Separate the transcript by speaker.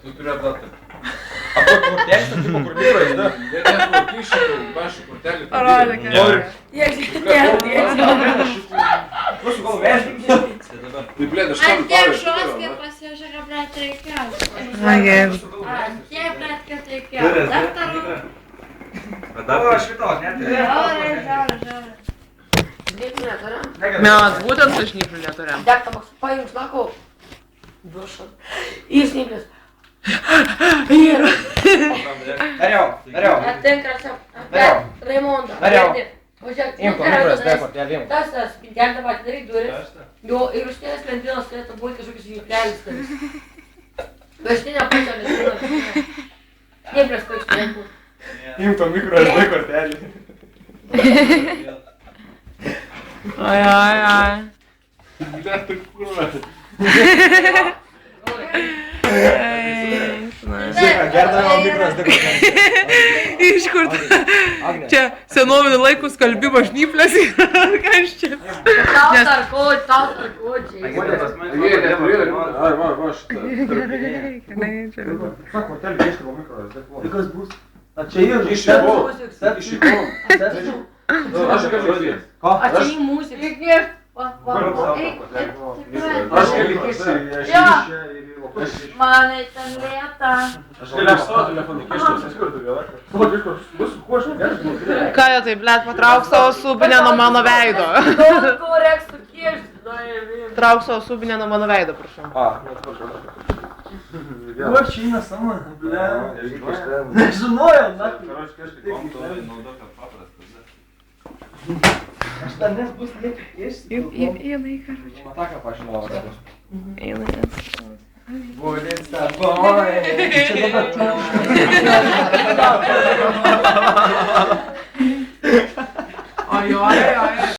Speaker 1: Tu turi atlatą.
Speaker 2: Apie kortelį, tai tipo kur mikrojas, da?
Speaker 1: Net kišį, pašu kortelį.
Speaker 3: Parodyk.
Speaker 2: Klausiu, gal vežim?
Speaker 1: Tai blėt, aš
Speaker 4: Ant
Speaker 1: kam
Speaker 4: tiek
Speaker 1: tau
Speaker 4: šoskė pasižiūrė, blėt, reikėjo. Ant tiek, blėt, kad reikėjo. Daktarų.
Speaker 2: O, šitos, net.
Speaker 4: Žiauri.
Speaker 5: Žnyplių neturim?
Speaker 3: Mes būtent su šnypliu neturim.
Speaker 5: Dek tam pajungs lakau. Dušan. Į žnyplius.
Speaker 2: Dariau.
Speaker 5: Atenk Rasem.
Speaker 2: Dariau.
Speaker 5: Raimonda.
Speaker 2: Dariau.
Speaker 5: Važiuok.
Speaker 2: Imk, mikrojas, dai kortelį, imk.
Speaker 5: Tas, pintelį tą patį daryk duris. Jo, ir už kelias lentynos turėtų būti kažkokius žnyplelis tavis. Vaštinė pusė lentynos. Žnyplės koks turėtų būti.
Speaker 2: Imk to mikrojas, dai kortelį.
Speaker 3: Ai.
Speaker 1: Blėt, tai kurva.
Speaker 2: Žiūrėk, gerdavau mikrojas, dai kortelį.
Speaker 3: Iš kur čia senovinių laikų skalbimo šnyplės yra, kas čia?
Speaker 5: Tau tarkočiai.
Speaker 1: Jie neturėjo. Ai, va, šitą.
Speaker 2: Ką kortelį ieškavo mikrojas, dai kortelį.
Speaker 6: Kas bus? A čia ir
Speaker 1: Išėjau. Aš galiu žiūrėti.
Speaker 5: A čia į mūsų. Įkvėp.
Speaker 1: Aš galiu kišti.
Speaker 4: Manai ten lieta.
Speaker 1: Aš galiu savo telefoną kišti. Aš kur turiu,
Speaker 3: Ką jie taip, blėt, patrauk savo subinę nuo mano veido.
Speaker 5: Ko reiks sukišti?
Speaker 3: Trauk savo subinę nuo mano veido, prašau.
Speaker 6: Ko čia eina sama? Nežinojau, aš ten nes bus nekviesti.
Speaker 3: Jinai, karočiui.
Speaker 2: Mataką pažinojau.
Speaker 3: Jinai.
Speaker 2: Būdės tą boj.
Speaker 6: Čia dabar
Speaker 3: Ojoj.